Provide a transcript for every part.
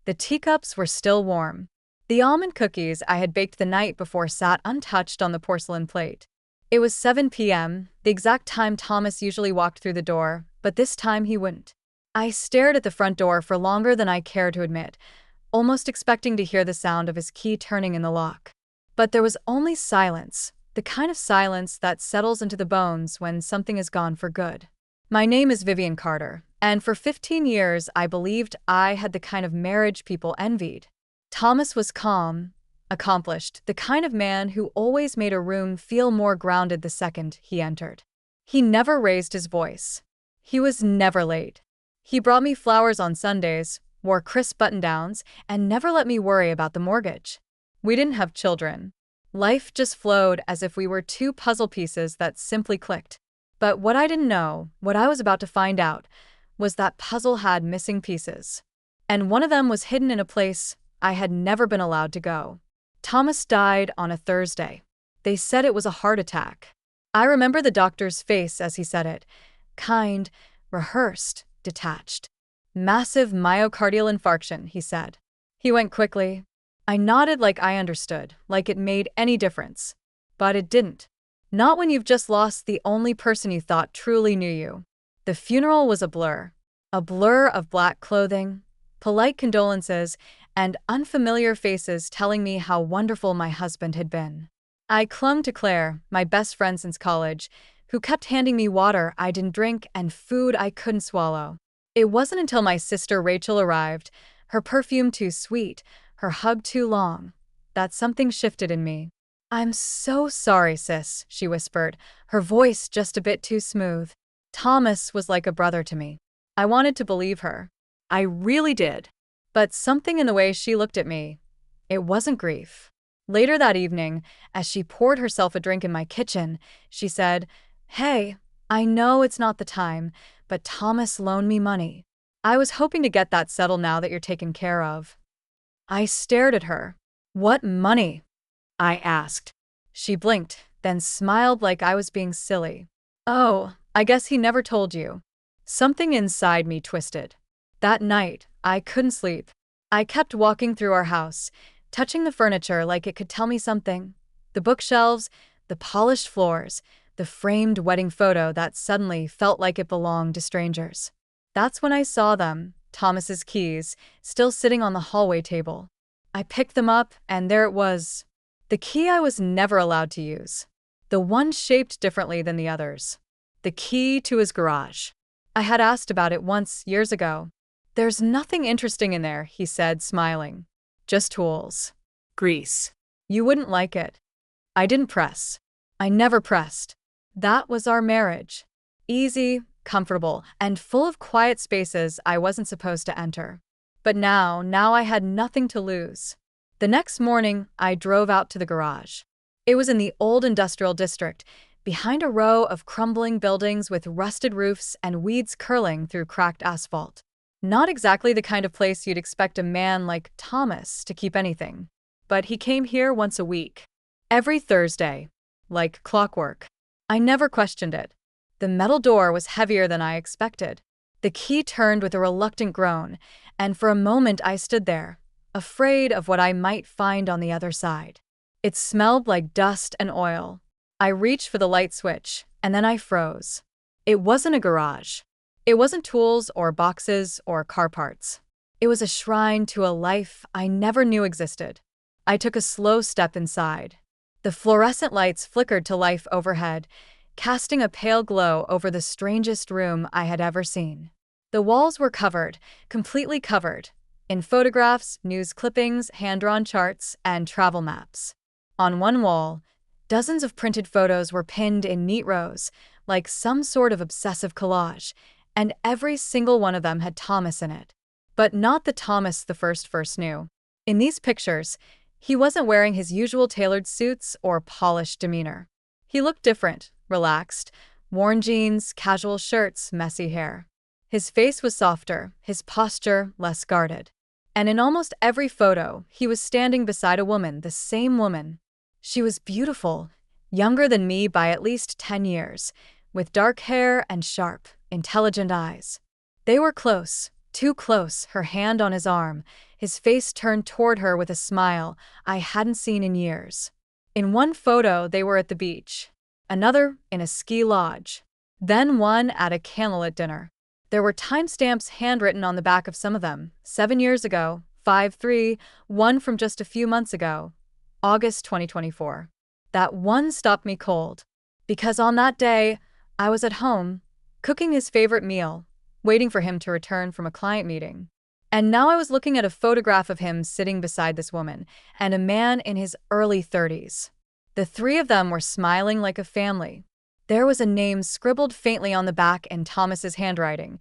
The teacups were still warm. The almond cookies I had baked the night before sat untouched on the porcelain plate. It was 7 p.m., the exact time Thomas usually walked through the door, but this time he wouldn't. I stared at the front door for longer than I cared to admit, almost expecting to hear the sound of his key turning in the lock. But there was only silence, the kind of silence that settles into the bones when something is gone for good. My name is Vivian Carter, and for 15 years I believed I had the kind of marriage people envied. Thomas was calm, accomplished, the kind of man who always made a room feel more grounded the second he entered. He never raised his voice. He was never late. He brought me flowers on Sundays, wore crisp button-downs, and never let me worry about the mortgage. We didn't have children. Life just flowed as if we were two puzzle pieces that simply clicked. But what I didn't know, what I was about to find out, was that puzzle had missing pieces. And one of them was hidden in a place I had never been allowed to go. Thomas died on a Thursday. They said it was a heart attack. I remember the doctor's face as he said it. Kind, rehearsed, detached. Massive myocardial infarction, he said. He went quickly. I nodded like I understood, like it made any difference. But it didn't. Not when you've just lost the only person you thought truly knew you. The funeral was a blur of black clothing, polite condolences, and unfamiliar faces telling me how wonderful my husband had been. I clung to Claire, my best friend since college, who kept handing me water I didn't drink and food I couldn't swallow. It wasn't until my sister Rachel arrived, her perfume too sweet, her hug too long, that something shifted in me. "I'm so sorry, sis," she whispered, her voice just a bit too smooth. Thomas was like a brother to me. I wanted to believe her. I really did. But something in the way she looked at me, it wasn't grief. Later that evening, as she poured herself a drink in my kitchen, she said, "Hey, I know it's not the time, but Thomas loaned me money. I was hoping to get that settled now that you're taken care of." I stared at her. "What money?" I asked. She blinked, then smiled like I was being silly. "Oh, I guess he never told you." Something inside me twisted. That night, I couldn't sleep. I kept walking through our house, touching the furniture like it could tell me something. The bookshelves, the polished floors, the framed wedding photo that suddenly felt like it belonged to strangers. That's when I saw them, Thomas's keys, still sitting on the hallway table. I picked them up, and there it was. The key I was never allowed to use. The one shaped differently than the others. The key to his garage. I had asked about it once, years ago. "There's nothing interesting in there," he said, smiling. "Just tools. Grease. You wouldn't like it." I didn't press. I never pressed. That was our marriage. Easy, comfortable, and full of quiet spaces I wasn't supposed to enter. But now I had nothing to lose. The next morning, I drove out to the garage. It was in the old industrial district, behind a row of crumbling buildings with rusted roofs and weeds curling through cracked asphalt. Not exactly the kind of place you'd expect a man like Thomas to keep anything. But he came here once a week. Every Thursday. Like clockwork. I never questioned it. The metal door was heavier than I expected. The key turned with a reluctant groan, and for a moment I stood there, afraid of what I might find on the other side. It smelled like dust and oil. I reached for the light switch, and then I froze. It wasn't a garage. It wasn't tools or boxes or car parts. It was a shrine to a life I never knew existed. I took a slow step inside. The fluorescent lights flickered to life overhead, casting a pale glow over the strangest room I had ever seen. The walls were covered, completely covered, in photographs, news clippings, hand-drawn charts, and travel maps. On one wall, dozens of printed photos were pinned in neat rows, like some sort of obsessive collage, and every single one of them had Thomas in it. But not the Thomas the first knew. In these pictures, he wasn't wearing his usual tailored suits or polished demeanor. He looked different, relaxed, worn jeans, casual shirts, messy hair. His face was softer, his posture less guarded. And in almost every photo, he was standing beside a woman, the same woman. She was beautiful, younger than me by at least 10 years, with dark hair and sharp, intelligent eyes. They were close, too close, her hand on his arm, His face turned toward her with a smile I hadn't seen in years. In one photo, they were at the beach, another in a ski lodge, then one at a candlelit dinner. There were timestamps handwritten on the back of some of them: 7 years ago, 5/3, one from just a few months ago, August 2024. That one stopped me cold. Because on that day, I was at home, cooking his favorite meal, waiting for him to return from a client meeting. And now I was looking at a photograph of him sitting beside this woman and a man in his early 30s. The three of them were smiling like a family. There was a name scribbled faintly on the back in Thomas's handwriting: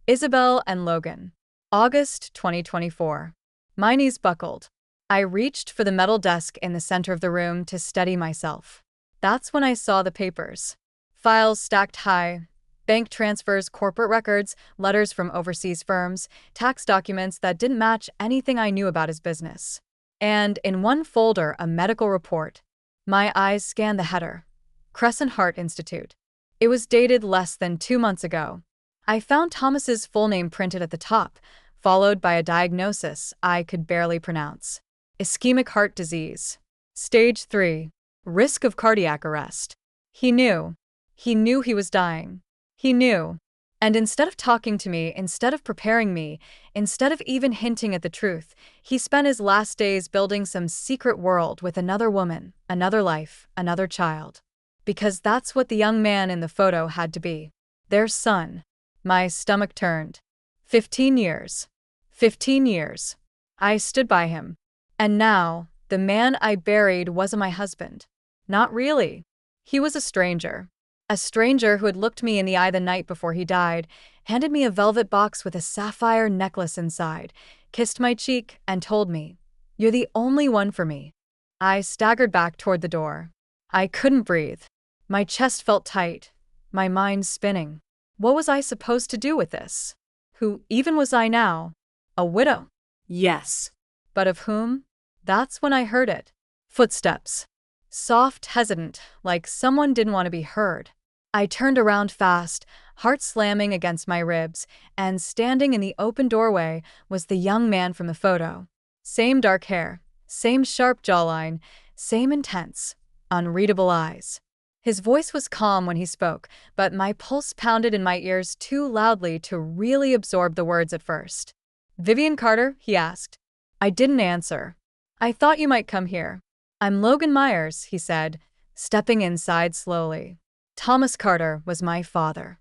Isabel and Logan. August 2024. My knees buckled. I reached for the metal desk in the center of the room to steady myself. That's when I saw the papers. Files stacked high. Bank transfers, corporate records, letters from overseas firms, tax documents that didn't match anything I knew about his business. And in one folder, a medical report. My eyes scanned the header: Crescent Heart Institute. It was dated less than 2 months ago. I found Thomas's full name printed at the top, followed by a diagnosis I could barely pronounce: ischemic heart disease. Stage 3. Risk of cardiac arrest. He knew. He knew he was dying. He knew. And instead of talking to me, instead of preparing me, instead of even hinting at the truth, he spent his last days building some secret world with another woman, another life, another child. Because that's what the young man in the photo had to be. Their son. My stomach turned. 15 years. 15 years. I stood by him. And now, the man I buried wasn't my husband. Not really. He was a stranger. A stranger who had looked me in the eye the night before he died, handed me a velvet box with a sapphire necklace inside, kissed my cheek, and told me, "You're the only one for me." I staggered back toward the door. I couldn't breathe. My chest felt tight, my mind spinning. What was I supposed to do with this? Who even was I now? A widow? Yes. But of whom? That's when I heard it. Footsteps. Soft, hesitant, like someone didn't want to be heard. I turned around fast, heart slamming against my ribs, and standing in the open doorway was the young man from the photo. Same dark hair, same sharp jawline, same intense, unreadable eyes. His voice was calm when he spoke, but my pulse pounded in my ears too loudly to really absorb the words at first. "Vivian Carter?" he asked. I didn't answer. "I thought you might come here." "I'm Logan Myers," he said, stepping inside slowly. Thomas Carter was my father.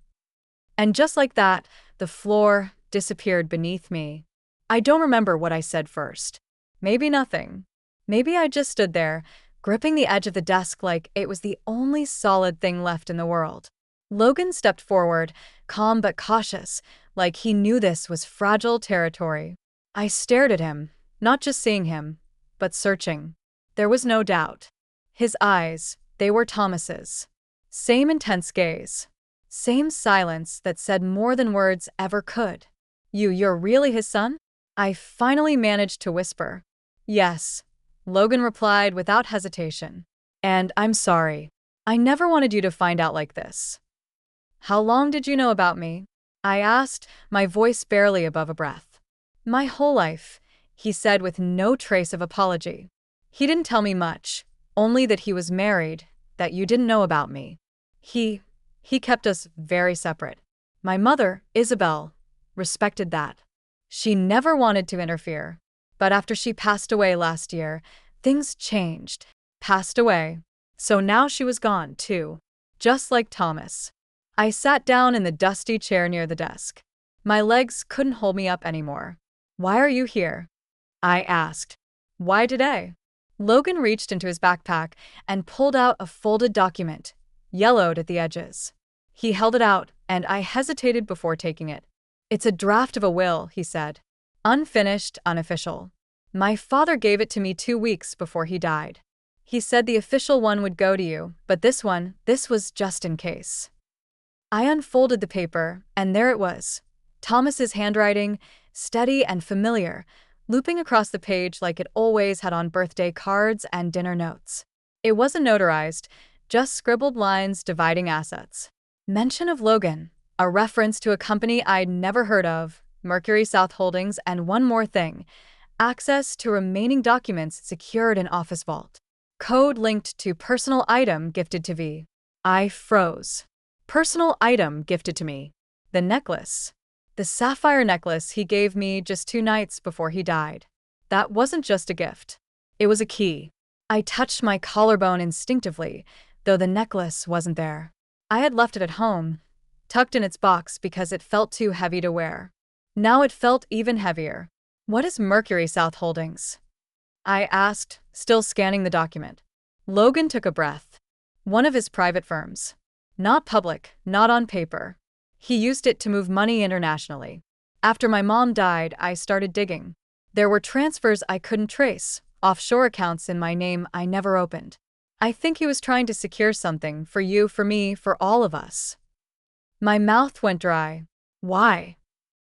And just like that, the floor disappeared beneath me. I don't remember what I said first. Maybe nothing. Maybe I just stood there, gripping the edge of the desk like it was the only solid thing left in the world. Logan stepped forward, calm but cautious, like he knew this was fragile territory. I stared at him, not just seeing him, but searching. There was no doubt. His eyes, they were Thomas's. Same intense gaze. Same silence that said more than words ever could. You're really his son?" I finally managed to whisper. "Yes," Logan replied without hesitation. "And I'm sorry. I never wanted you to find out like this." "How long did you know about me?" I asked, my voice barely above a breath. "My whole life," he said with no trace of apology. "He didn't tell me much, only that he was married, that you didn't know about me. He kept us very separate. My mother, Isabel, respected that. She never wanted to interfere. But after she passed away last year, things changed. Passed away. So now she was gone, too. Just like Thomas." I sat down in the dusty chair near the desk. My legs couldn't hold me up anymore. "Why are you here?" I asked. "Why today?" Logan reached into his backpack and pulled out a folded document, yellowed at the edges. He held it out, and I hesitated before taking it. "It's a draft of a will," he said. "Unfinished, unofficial. My father gave it to me 2 weeks before he died. He said the official one would go to you, but this was just in case." I unfolded the paper, and there it was. Thomas's handwriting, steady and familiar, looping across the page like it always had on birthday cards and dinner notes. It wasn't notarized, just scribbled lines dividing assets. Mention of Logan, a reference to a company I'd never heard of, Mercury South Holdings, and one more thing: Access to remaining documents secured in office vault. Code linked to personal item gifted to V. I froze. Personal item gifted to me. The necklace. The sapphire necklace he gave me just 2 nights before he died. That wasn't just a gift. It was a key. I touched my collarbone instinctively, though the necklace wasn't there. I had left it at home, tucked in its box because it felt too heavy to wear. Now it felt even heavier. What is Mercury South Holdings? I asked, still scanning the document. Logan took a breath. One of his private firms. Not public, not on paper. He used it to move money internationally. After my mom died, I started digging. There were transfers I couldn't trace, offshore accounts in my name I never opened. I think he was trying to secure something for you, for me, for all of us. My mouth went dry. Why?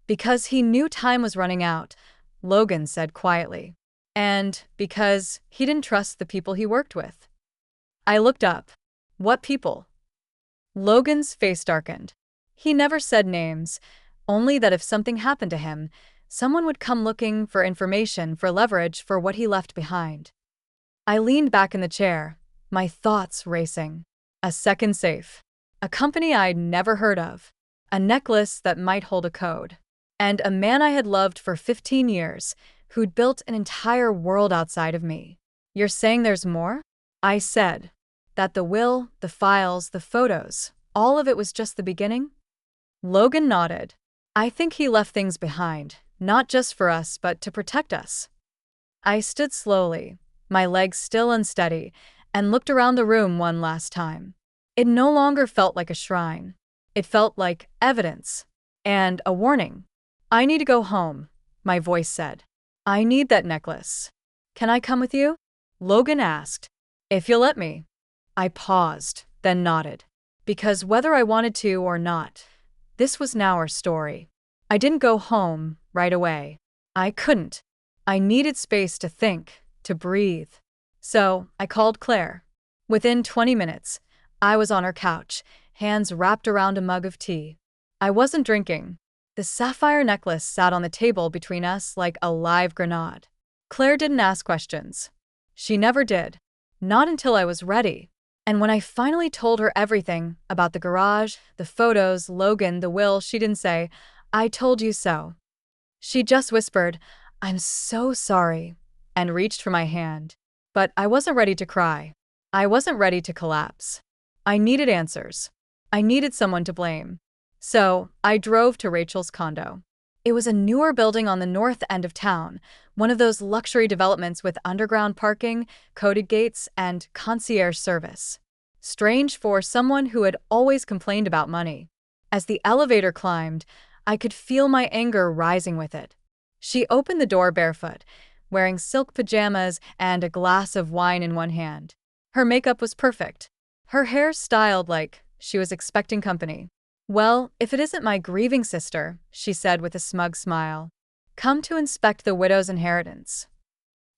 Because he knew time was running out, Logan said quietly. And because he didn't trust the people he worked with. I looked up. What people? Logan's face darkened. He never said names, only that if something happened to him, someone would come looking for information, for leverage, for what he left behind. I leaned back in the chair, my thoughts racing. A second safe. A company I'd never heard of. A necklace that might hold a code. And a man I had loved for 15 years, who'd built an entire world outside of me. You're saying there's more? I said. That the will, the files, the photos, all of it was just the beginning? Logan nodded. I think he left things behind, not just for us, but to protect us. I stood slowly, my legs still unsteady, and looked around the room one last time. It no longer felt like a shrine. It felt like evidence. And a warning. I need to go home, my voice said. I need that necklace. Can I come with you? Logan asked. If you'll let me. I paused, then nodded. Because whether I wanted to or not, this was now our story. I didn't go home right away. I couldn't. I needed space to think, to breathe. So I called Claire. Within 20 minutes, I was on her couch, hands wrapped around a mug of tea. I wasn't drinking. The sapphire necklace sat on the table between us like a live grenade. Claire didn't ask questions. She never did. Not until I was ready. And when I finally told her everything about the garage, the photos, Logan, the will, she didn't say, I told you so. She just whispered, I'm so sorry, and reached for my hand. But I wasn't ready to cry. I wasn't ready to collapse. I needed answers. I needed someone to blame. So I drove to Rachel's condo. It was a newer building on the north end of town, one of those luxury developments with underground parking, coded gates, and concierge service. Strange for someone who had always complained about money. As the elevator climbed, I could feel my anger rising with it. She opened the door barefoot, wearing silk pajamas and a glass of wine in one hand. Her makeup was perfect. Her hair styled like she was expecting company. Well, if it isn't my grieving sister, she said with a smug smile. Come to inspect the widow's inheritance.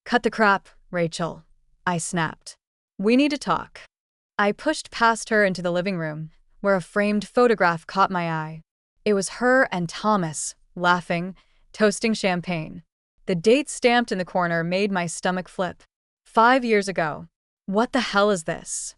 Cut the crap, Rachel, I snapped. We need to talk. I pushed past her into the living room, where a framed photograph caught my eye. It was her and Thomas, laughing, toasting champagne. The date stamped in the corner made my stomach flip. 5 years ago. What the hell is this?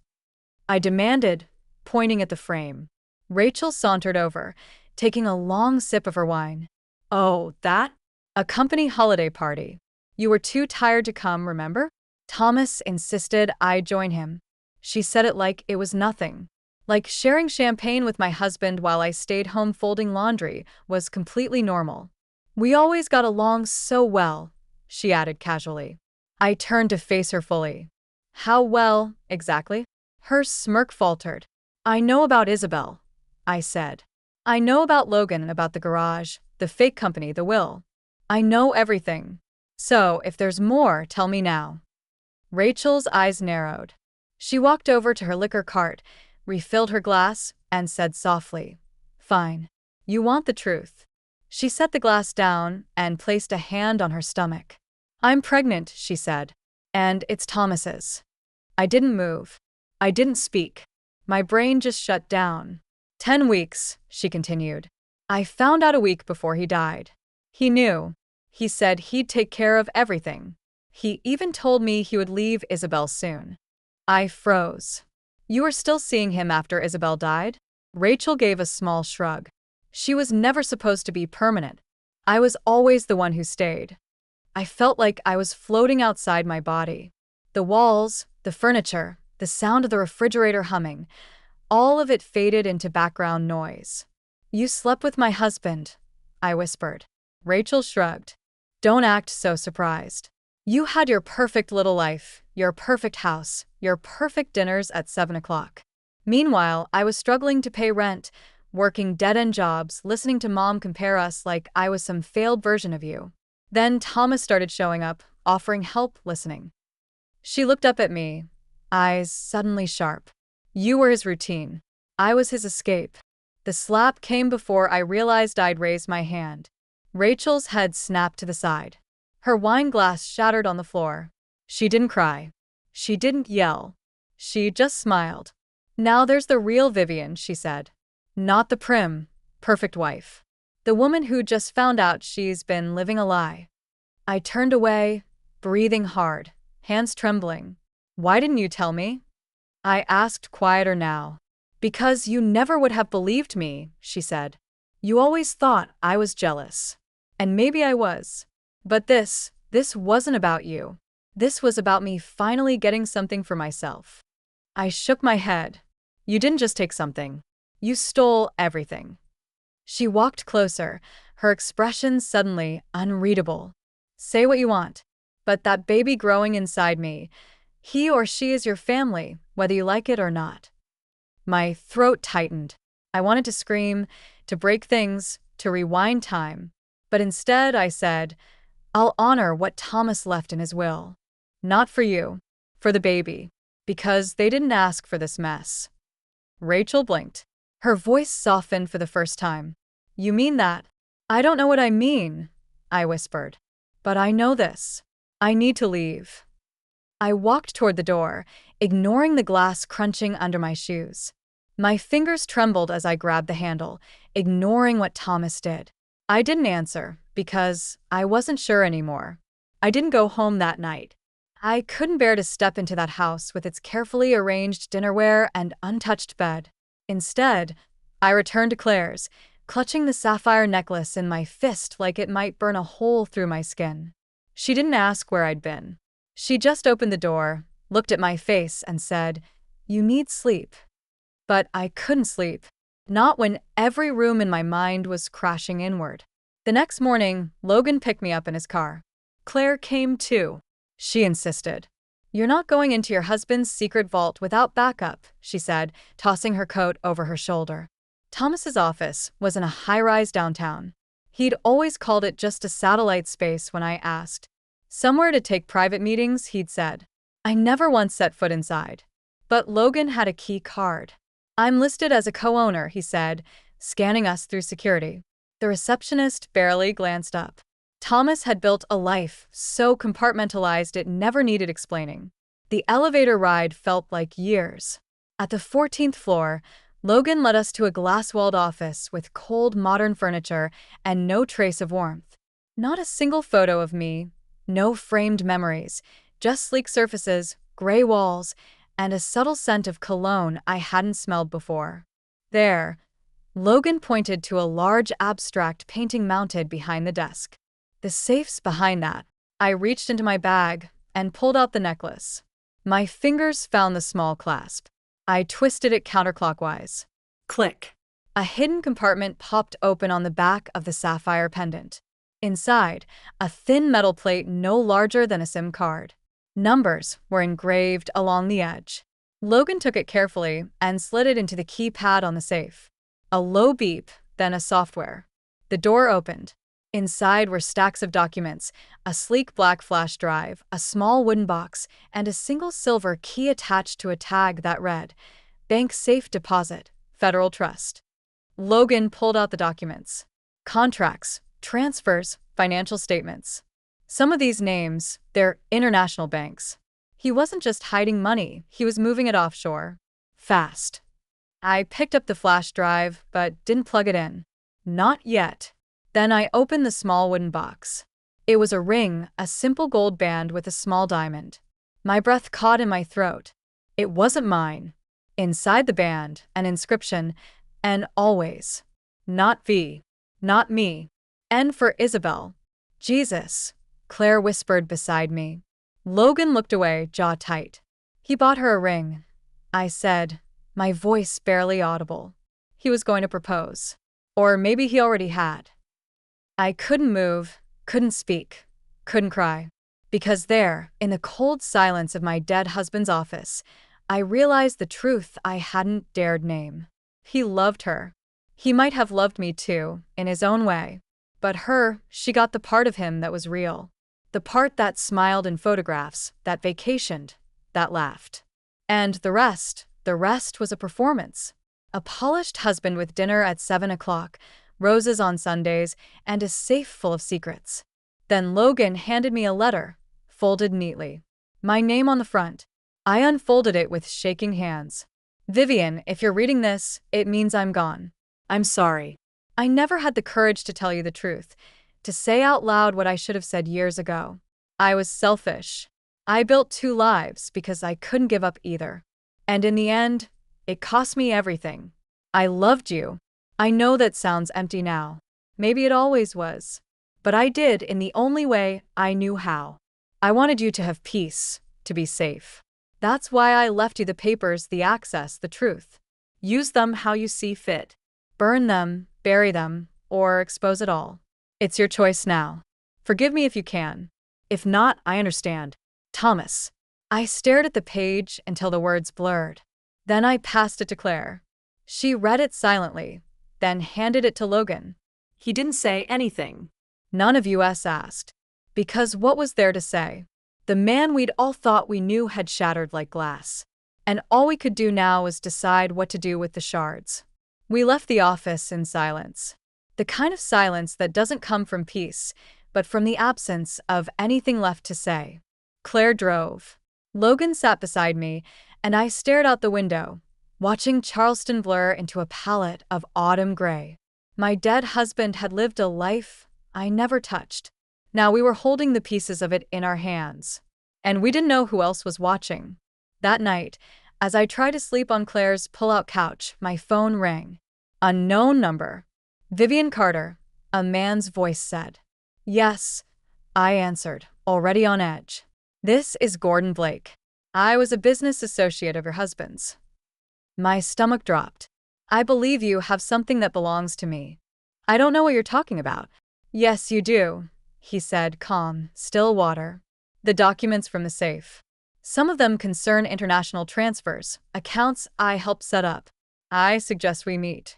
I demanded, pointing at the frame. Rachel sauntered over, taking a long sip of her wine. Oh, that? A company holiday party. You were too tired to come, remember? Thomas insisted I join him. She said it like it was nothing. Like sharing champagne with my husband while I stayed home folding laundry was completely normal. We always got along so well, she added casually. I turned to face her fully. How well, exactly? Her smirk faltered. I know about Isabel, I said. I know about Logan and about the garage, the fake company, the will. I know everything. So, if there's more, tell me now. Rachel's eyes narrowed. She walked over to her liquor cart, refilled her glass, and said softly, Fine. You want the truth. She set the glass down and placed a hand on her stomach. I'm pregnant, she said. And it's Thomas's. I didn't move. I didn't speak. My brain just shut down. 10 weeks, she continued. I found out a week before he died. He knew. He said he'd take care of everything. He even told me he would leave Isabel soon. I froze. You were still seeing him after Isabel died? Rachel gave a small shrug. She was never supposed to be permanent. I was always the one who stayed. I felt like I was floating outside my body. The walls, the furniture, the sound of the refrigerator humming, all of it faded into background noise. You slept with my husband, I whispered. Rachel shrugged. Don't act so surprised. You had your perfect little life, your perfect house, your perfect dinners at 7 o'clock. Meanwhile, I was struggling to pay rent, working dead-end jobs, listening to Mom compare us like I was some failed version of you. Then Thomas started showing up, offering help, listening. She looked up at me, eyes suddenly sharp. You were his routine. I was his escape. The slap came before I realized I'd raised my hand. Rachel's head snapped to the side. Her wine glass shattered on the floor. She didn't cry. She didn't yell. She just smiled. Now there's the real Vivian, she said. Not the prim, perfect wife. The woman who just found out she's been living a lie. I turned away, breathing hard, hands trembling. Why didn't you tell me? I asked, quieter now. Because you never would have believed me, she said. You always thought I was jealous. And maybe I was. But this wasn't about you. This was about me finally getting something for myself. I shook my head. You didn't just take something. You stole everything. She walked closer, her expression suddenly unreadable. Say what you want, but that baby growing inside me, he or she is your family, whether you like it or not. My throat tightened. I wanted to scream, to break things, to rewind time. But instead I said, I'll honor what Thomas left in his will. Not for you, for the baby, because they didn't ask for this mess. Rachel blinked. Her voice softened for the first time. You mean that? I don't know what I mean, I whispered. But I know this. I need to leave. I walked toward the door, ignoring the glass crunching under my shoes. My fingers trembled as I grabbed the handle, ignoring what Thomas did. I didn't answer, because I wasn't sure anymore. I didn't go home that night. I couldn't bear to step into that house with its carefully arranged dinnerware and untouched bed. Instead, I returned to Claire's, clutching the sapphire necklace in my fist like it might burn a hole through my skin. She didn't ask where I'd been. She just opened the door, looked at my face, and said, You need sleep. But I couldn't sleep. Not when every room in my mind was crashing inward. The next morning, Logan picked me up in his car. Claire came too. She insisted. You're not going into your husband's secret vault without backup, she said, tossing her coat over her shoulder. Thomas's office was in a high-rise downtown. He'd always called it just a satellite space when I asked. Somewhere to take private meetings, he'd said. I never once set foot inside. But Logan had a key card. I'm listed as a co-owner, he said, scanning us through security. The receptionist barely glanced up. Thomas had built a life so compartmentalized it never needed explaining. The elevator ride felt like years. At the 14th floor, Logan led us to a glass-walled office with cold modern furniture and no trace of warmth. Not a single photo of me, no framed memories, just sleek surfaces, gray walls, and a subtle scent of cologne I hadn't smelled before. There, Logan pointed to a large abstract painting mounted behind the desk. The safe's behind that. I reached into my bag and pulled out the necklace. My fingers found the small clasp. I twisted it counterclockwise. Click. A hidden compartment popped open on the back of the sapphire pendant. Inside, a thin metal plate no larger than a SIM card. Numbers were engraved along the edge. Logan took it carefully and slid it into the keypad on the safe. A low beep, then a software. The door opened. Inside were stacks of documents, a sleek black flash drive, a small wooden box, and a single silver key attached to a tag that read, Bank Safe Deposit, Federal Trust. Logan pulled out the documents. Contracts, transfers, financial statements. Some of these names, they're international banks. He wasn't just hiding money, he was moving it offshore. Fast. I picked up the flash drive, but didn't plug it in. Not yet. Then I opened the small wooden box. It was a ring, a simple gold band with a small diamond. My breath caught in my throat. It wasn't mine. Inside the band, an inscription, and always. Not V. Not me. N for Isabel. Jesus, Claire whispered beside me. Logan looked away, jaw tight. He bought her a ring, I said, my voice barely audible. He was going to propose. Or maybe he already had. I couldn't move, couldn't speak, couldn't cry. Because there, in the cold silence of my dead husband's office, I realized the truth I hadn't dared name. He loved her. He might have loved me too, in his own way. But her, she got the part of him that was real. The part that smiled in photographs, that vacationed, that laughed. And the rest was a performance. A polished husband with dinner at 7 o'clock, roses on Sundays, and a safe full of secrets. Then Logan handed me a letter, folded neatly. My name on the front. I unfolded it with shaking hands. Vivian, if you're reading this, it means I'm gone. I'm sorry. I never had the courage to tell you the truth, to say out loud what I should have said years ago. I was selfish. I built 2 lives because I couldn't give up either. And in the end, it cost me everything. I loved you. I know that sounds empty now. Maybe it always was. But I did in the only way I knew how. I wanted you to have peace, to be safe. That's why I left you the papers, the access, the truth. Use them how you see fit. Burn them, bury them, or expose it all. It's your choice now. Forgive me if you can. If not, I understand. Thomas. I stared at the page until the words blurred. Then I passed it to Claire. She read it silently, then handed it to Logan. He didn't say anything. None of us asked. Because what was there to say? The man we'd all thought we knew had shattered like glass. And all we could do now was decide what to do with the shards. We left the office in silence. The kind of silence that doesn't come from peace, but from the absence of anything left to say. Claire drove. Logan sat beside me, and I stared out the window, watching Charleston blur into a palette of autumn gray. My dead husband had lived a life I never touched. Now we were holding the pieces of it in our hands. And we didn't know who else was watching. That night, as I tried to sleep on Claire's pull-out couch, my phone rang. Unknown number. Vivian Carter, a man's voice said. Yes, I answered, already on edge. This is Gordon Blake. I was a business associate of your husband's. My stomach dropped. I believe you have something that belongs to me. I don't know what you're talking about. Yes, you do, he said, calm, still water. The documents from the safe. Some of them concern international transfers, accounts I helped set up. I suggest we meet.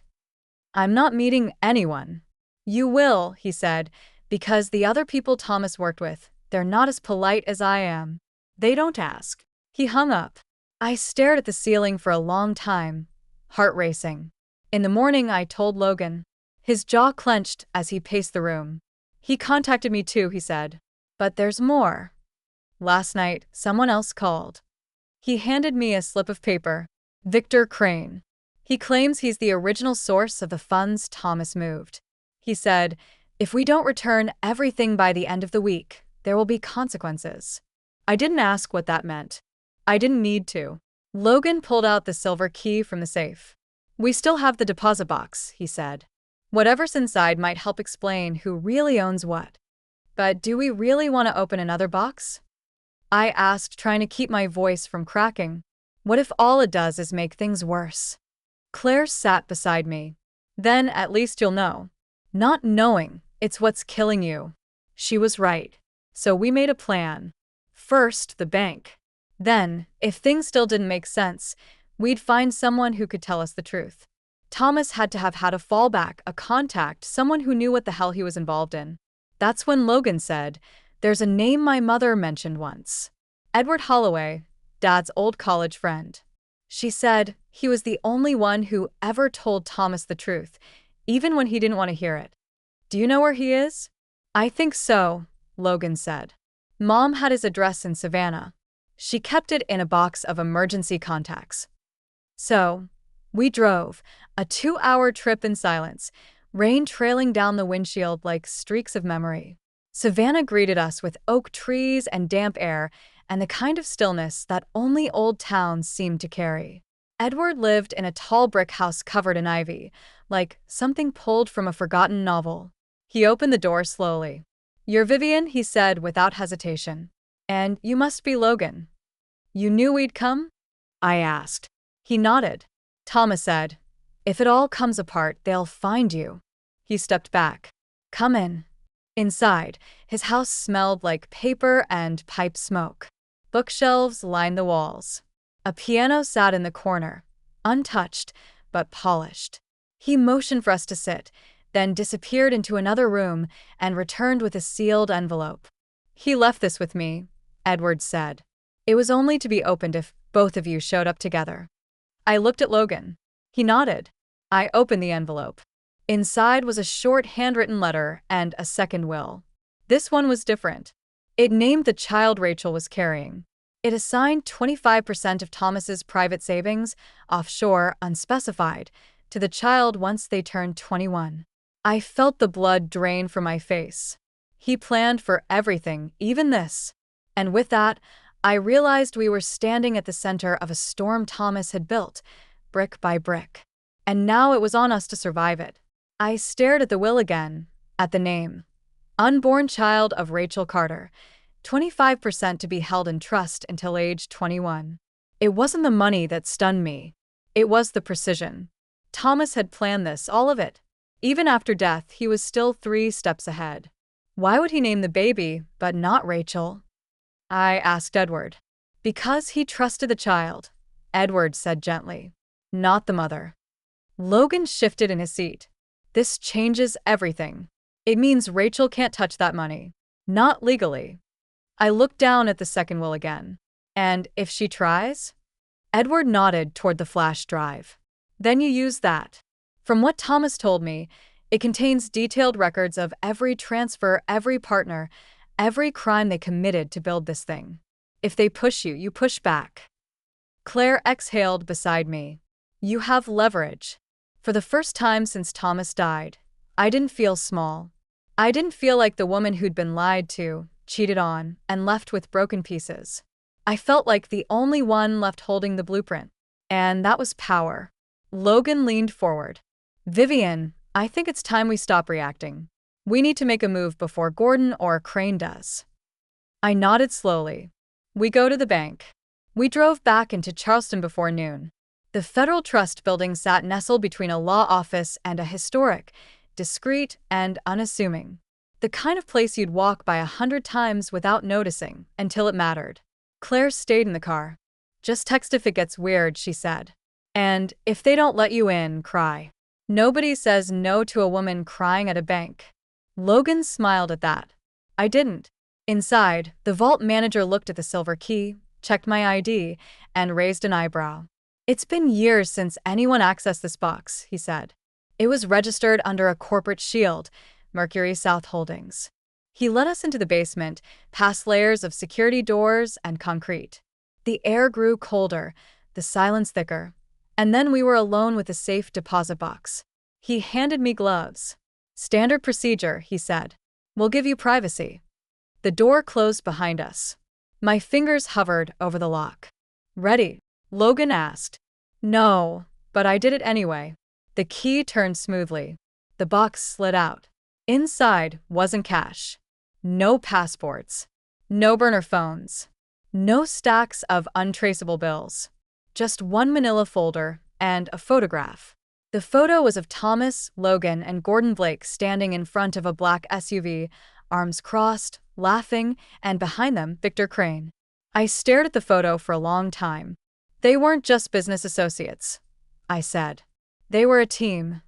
I'm not meeting anyone. You will, he said, because the other people Thomas worked with, they're not as polite as I am. They don't ask. He hung up. I stared at the ceiling for a long time, heart racing. In the morning, I told Logan. His jaw clenched as he paced the room. He contacted me too, he said. But there's more. Last night, someone else called. He handed me a slip of paper. Victor Crane. He claims he's the original source of the funds Thomas moved. He said, if we don't return everything by the end of the week, there will be consequences. I didn't ask what that meant. I didn't need to. Logan pulled out the silver key from the safe. We still have the deposit box, he said. Whatever's inside might help explain who really owns what. But do we really want to open another box? I asked, trying to keep my voice from cracking. What if all it does is make things worse? Claire sat beside me. Then at least you'll know. Not knowing, it's what's killing you. She was right. So we made a plan. First, the bank. Then, if things still didn't make sense, we'd find someone who could tell us the truth. Thomas had to have had a fallback, a contact, someone who knew what the hell he was involved in. That's when Logan said, there's a name my mother mentioned once. Edward Holloway, Dad's old college friend. She said he was the only one who ever told Thomas the truth, even when he didn't want to hear it. Do you know where he is? I think so, Logan said. Mom had his address in Savannah. She kept it in a box of emergency contacts. So, we drove, a 2-hour trip in silence, rain trailing down the windshield like streaks of memory. Savannah greeted us with oak trees and damp air and the kind of stillness that only old towns seemed to carry. Edward lived in a tall brick house covered in ivy, like something pulled from a forgotten novel. He opened the door slowly. "You're Vivian," he said without hesitation. "And you must be Logan. You knew we'd come?" I asked. He nodded. Thomas said, "If it all comes apart, they'll find you." He stepped back. "Come in." Inside, his house smelled like paper and pipe smoke. Bookshelves lined the walls. A piano sat in the corner, untouched but polished. He motioned for us to sit, then disappeared into another room and returned with a sealed envelope. "He left this with me," Edward said. "It was only to be opened if both of you showed up together." I looked at Logan. He nodded. I opened the envelope. Inside was a short handwritten letter and a second will. This one was different. It named the child Rachel was carrying. It assigned 25% of Thomas's private savings, offshore, unspecified, to the child once they turned 21. I felt the blood drain from my face. He planned for everything, even this. And with that, I realized we were standing at the center of a storm Thomas had built, brick by brick. And now it was on us to survive it. I stared at the will again, at the name. Unborn child of Rachel Carter, 25% to be held in trust until age 21. It wasn't the money that stunned me. It was the precision. Thomas had planned this, all of it. Even after death, he was still 3 steps ahead. Why would he name the baby, but not Rachel? I asked Edward. "Because he trusted the child," Edward said gently. "Not the mother." Logan shifted in his seat. "This changes everything. It means Rachel can't touch that money. Not legally." I looked down at the second will again. "And if she tries?" Edward nodded toward the flash drive. "Then you use that. From what Thomas told me, it contains detailed records of every transfer, every partner, every crime they committed to build this thing. If they push you, you push back." Claire exhaled beside me. "You have leverage." For the first time since Thomas died, I didn't feel small. I didn't feel like the woman who'd been lied to, cheated on, and left with broken pieces. I felt like the only one left holding the blueprint. And that was power. Logan leaned forward. "Vivian, I think it's time we stop reacting. We need to make a move before Gordon or Crane does." I nodded slowly. "We go to the bank." We drove back into Charleston before noon. The Federal Trust building sat nestled between a law office and a historic, discreet, and unassuming. The kind of place you'd walk by 100 times without noticing until it mattered. Claire stayed in the car. "Just text if it gets weird," she said. "And if they don't let you in, cry." Nobody says no to a woman crying at a bank. Logan smiled at that. I didn't. Inside, the vault manager looked at the silver key, checked my ID, and raised an eyebrow. "It's been years since anyone accessed this box," he said. "It was registered under a corporate shield, Mercury South Holdings." He led us into the basement, past layers of security doors and concrete. The air grew colder, the silence thicker, and then we were alone with the safe deposit box. He handed me gloves. "Standard procedure," he said. "We'll give you privacy." The door closed behind us. My fingers hovered over the lock. "Ready?" Logan asked. "No, but I did it anyway." The key turned smoothly. The box slid out. Inside wasn't cash. No passports. No burner phones. No stacks of untraceable bills. Just one manila folder and a photograph. The photo was of Thomas, Logan, and Gordon Blake standing in front of a black SUV, arms crossed, laughing, and behind them, Victor Crane. I stared at the photo for a long time. "They weren't just business associates," I said. "They were a team."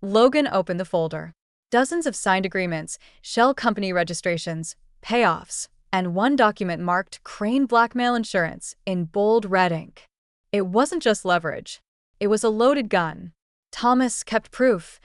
Logan opened the folder. Dozens of signed agreements, shell company registrations, payoffs, and one document marked Crane Blackmail Insurance in bold red ink. It wasn't just leverage. It was a loaded gun. "Thomas kept proof,"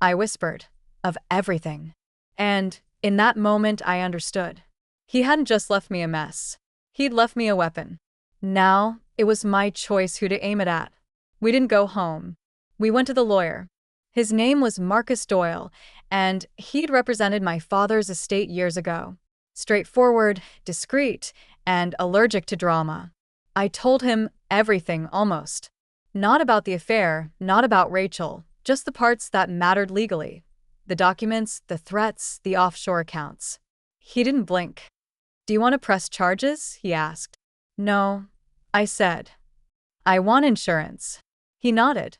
I whispered, "of everything." And in that moment I understood. He hadn't just left me a mess. He'd left me a weapon. Now, it was my choice who to aim it at. We didn't go home. We went to the lawyer. His name was Marcus Doyle, and he'd represented my father's estate years ago. Straightforward, discreet, and allergic to drama. I told him everything almost. Not about the affair, not about Rachel, just the parts that mattered legally. The documents, the threats, the offshore accounts. He didn't blink. "Do you want to press charges?" he asked. "No," I said. "I want insurance." He nodded.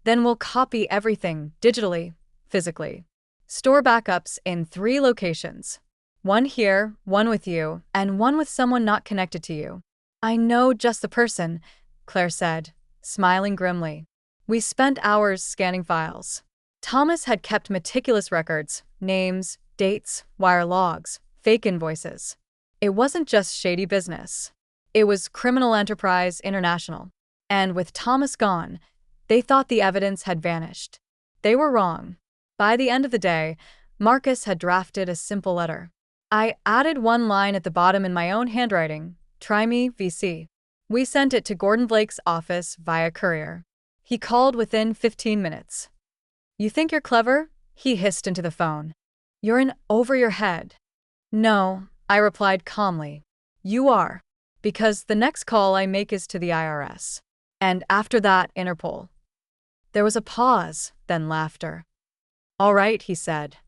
"Then we'll copy everything, digitally, physically. Store backups in 3 locations. One here, one with you, and one with someone not connected to you." "I know just the person," Claire said, smiling grimly. We spent hours scanning files. Thomas had kept meticulous records, names, dates, wire logs, fake invoices. It wasn't just shady business. It was criminal enterprise international. And with Thomas gone, they thought the evidence had vanished. They were wrong. By the end of the day, Marcus had drafted a simple letter. I added one line at the bottom in my own handwriting, "Try me, VC." We sent it to Gordon Blake's office via courier. He called within 15 minutes. "You think you're clever?" he hissed into the phone. "You're in over your head." "No," I replied calmly. "You are. Because the next call I make is to the IRS. And after that, Interpol." There was a pause, then laughter. "All right," he said.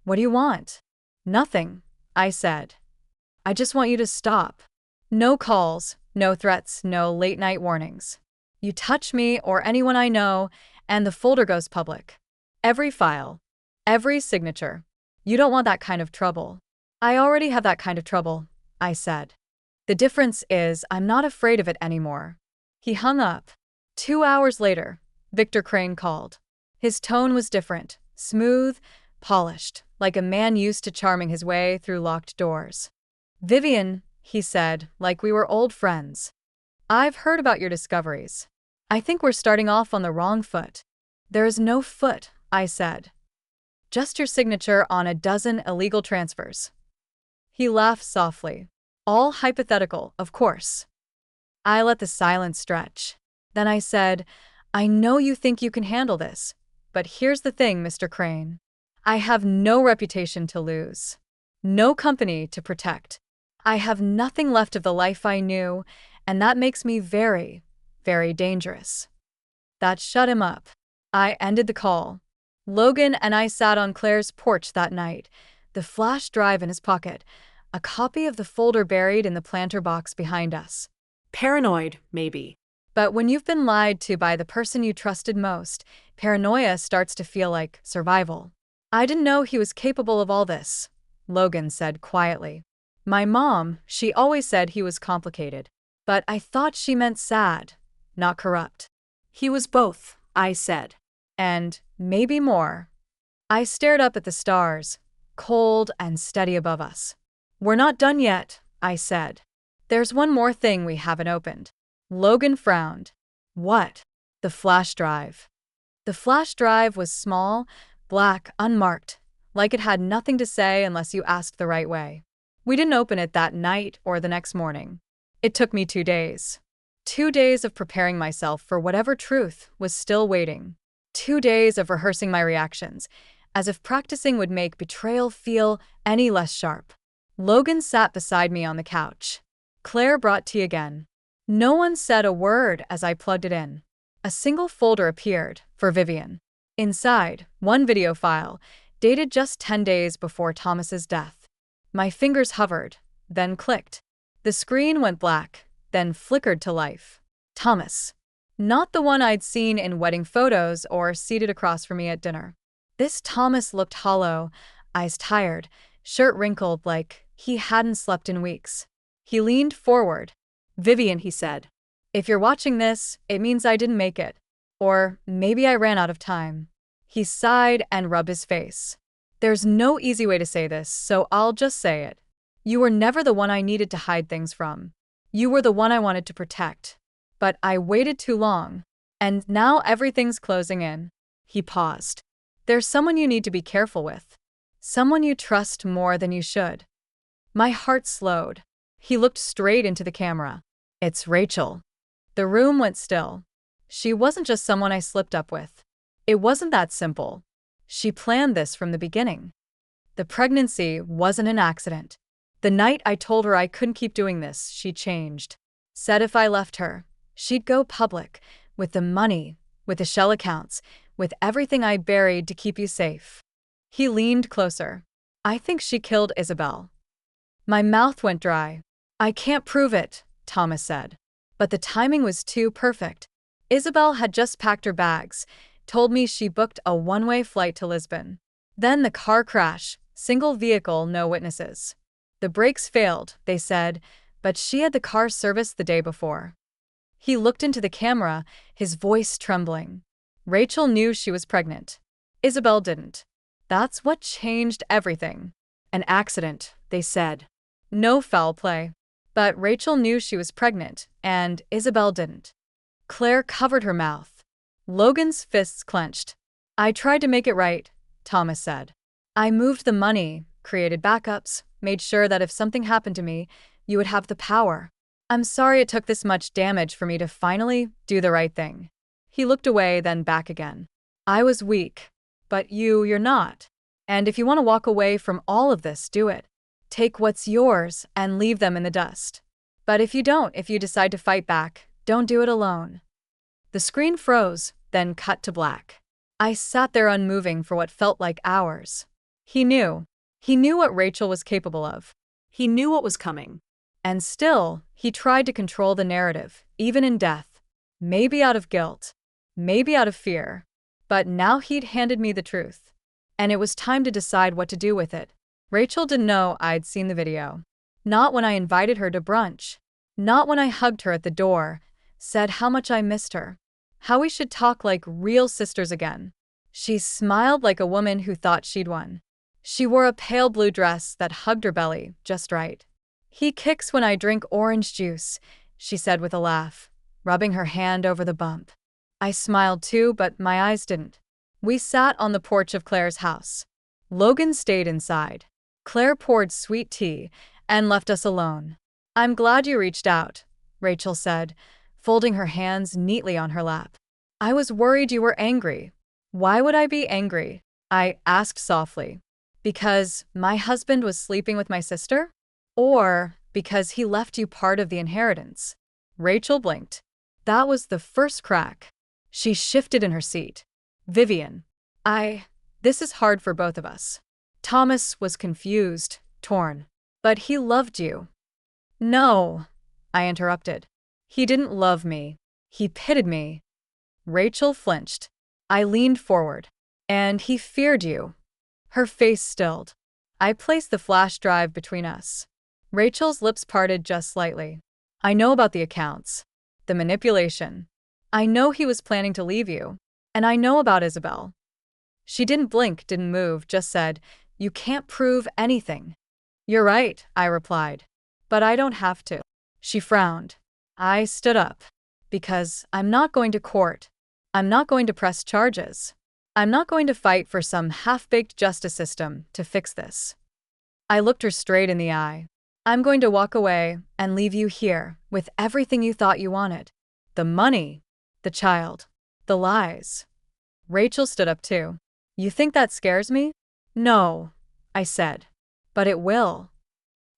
"What do you want?" "Nothing," I said. "I just want you to stop. No calls, no threats, no late-night warnings. You touch me or anyone I know, and the folder goes public. Every file. Every signature. You don't want that kind of trouble." "I already have that kind of trouble," I said. "The difference is I'm not afraid of it anymore." He hung up. 2 hours later, Victor Crane called. His tone was different, smooth, polished, like a man used to charming his way through locked doors. "Vivian," he said, like we were old friends. "I've heard about your discoveries. I think we're starting off on the wrong foot." "There is no foot," I said. "Just your signature on a dozen illegal transfers." He laughed softly. "All hypothetical, of course." I let the silence stretch. Then I said, "I know you think you can handle this, but here's the thing, Mr. Crane. I have no reputation to lose. No company to protect. I have nothing left of the life I knew, and that makes me very, very dangerous." That shut him up. I ended the call. Logan and I sat on Claire's porch that night, the flash drive in his pocket, a copy of the folder buried in the planter box behind us. Paranoid, maybe. But when you've been lied to by the person you trusted most, paranoia starts to feel like survival. "I didn't know he was capable of all this," Logan said quietly. "My mom, she always said he was complicated. But I thought she meant sad, not corrupt." "He was both," I said. "And maybe more." I stared up at the stars, cold and steady above us. "We're not done yet," I said. "There's one more thing we haven't opened." Logan frowned. "What?" "The flash drive." The flash drive was small, black, unmarked, like it had nothing to say unless you asked the right way. We didn't open it that night or the next morning. It took me 2 days. 2 days of preparing myself for whatever truth was still waiting. 2 days of rehearsing my reactions, as if practicing would make betrayal feel any less sharp. Logan sat beside me on the couch. Claire brought tea again. No one said a word as I plugged it in. A single folder appeared, for Vivian. Inside, one video file, dated just 10 days before Thomas's death. My fingers hovered, then clicked. The screen went black, then flickered to life. Thomas. Not the one I'd seen in wedding photos or seated across from me at dinner. This Thomas looked hollow, eyes tired, shirt wrinkled like he hadn't slept in weeks. He leaned forward. "Vivian," he said. "If you're watching this, it means I didn't make it. Or maybe I ran out of time." He sighed and rubbed his face. "There's no easy way to say this, so I'll just say it. You were never the one I needed to hide things from. You were the one I wanted to protect. But I waited too long. And now everything's closing in." He paused. "There's someone you need to be careful with. Someone you trust more than you should." My heart slowed. He looked straight into the camera. "It's Rachel." The room went still. She wasn't just someone I slipped up with. It wasn't that simple. She planned this from the beginning. The pregnancy wasn't an accident. The night I told her I couldn't keep doing this, she changed. Said if I left her, she'd go public, with the money, with the shell accounts, with everything I buried to keep you safe. He leaned closer. I think she killed Isabel. My mouth went dry. I can't prove it, Thomas said. But the timing was too perfect. Isabel had just packed her bags, told me she booked a one-way flight to Lisbon. Then the car crash, single vehicle, no witnesses. The brakes failed, they said, but she had the car serviced the day before. He looked into the camera, his voice trembling. Rachel knew she was pregnant. Isabel didn't. That's what changed everything. An accident, they said. No foul play. But Rachel knew she was pregnant, and Isabel didn't. Claire covered her mouth. Logan's fists clenched. I tried to make it right, Thomas said. I moved the money, created backups, made sure that if something happened to me, you would have the power. I'm sorry it took this much damage for me to finally do the right thing. He looked away, then back again. I was weak. But you're not. And if you want to walk away from all of this, do it. Take what's yours and leave them in the dust. But if you don't, if you decide to fight back, don't do it alone. The screen froze, then cut to black. I sat there unmoving for what felt like hours. He knew. He knew what Rachel was capable of. He knew what was coming. And still, he tried to control the narrative, even in death. Maybe out of guilt. Maybe out of fear. But now he'd handed me the truth. And it was time to decide what to do with it. Rachel didn't know I'd seen the video. Not when I invited her to brunch. Not when I hugged her at the door, said how much I missed her. How we should talk like real sisters again. She smiled like a woman who thought she'd won. She wore a pale blue dress that hugged her belly just right. He kicks when I drink orange juice, she said with a laugh, rubbing her hand over the bump. I smiled too, but my eyes didn't. We sat on the porch of Claire's house. Logan stayed inside. Claire poured sweet tea and left us alone. I'm glad you reached out, Rachel said, folding her hands neatly on her lap. I was worried you were angry. Why would I be angry? I asked softly. Because my husband was sleeping with my sister? Or because he left you part of the inheritance? Rachel blinked. That was the first crack. She shifted in her seat. Vivian. This is hard for both of us. Thomas was confused, torn. But he loved you. No, I interrupted. He didn't love me. He pitied me. Rachel flinched. I leaned forward. And he feared you. Her face stilled. I placed the flash drive between us. Rachel's lips parted just slightly. I know about the accounts. The manipulation. I know he was planning to leave you. And I know about Isabel. She didn't blink, didn't move, just said, you can't prove anything. You're right, I replied. But I don't have to. She frowned. I stood up. Because I'm not going to court. I'm not going to press charges. I'm not going to fight for some half-baked justice system to fix this. I looked her straight in the eye. I'm going to walk away and leave you here with everything you thought you wanted. The money, the child, the lies. Rachel stood up too. You think that scares me? No, I said. But it will.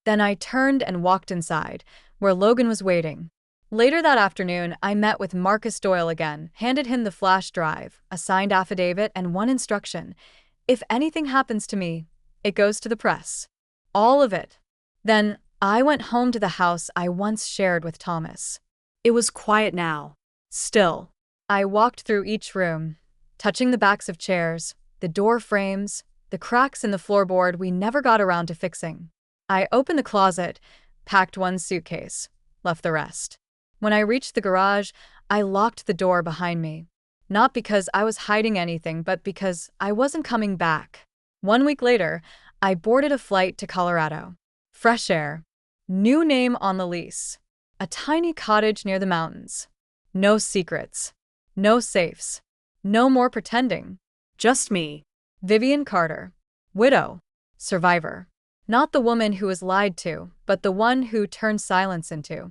Then I turned and walked inside, where Logan was waiting. Later that afternoon, I met with Marcus Doyle again, handed him the flash drive, a signed affidavit, and one instruction. If anything happens to me, it goes to the press. All of it. Then I went home to the house I once shared with Thomas. It was quiet now. Still. I walked through each room, touching the backs of chairs, the door frames, the cracks in the floorboard we never got around to fixing. I opened the closet, packed one suitcase, left the rest. When I reached the garage, I locked the door behind me. Not because I was hiding anything, but because I wasn't coming back. 1 week later, I boarded a flight to Colorado. Fresh air. New name on the lease. A tiny cottage near the mountains. No secrets. No safes. No more pretending. Just me. Vivian Carter. Widow. Survivor. Not the woman who was lied to, but the one who turned silence into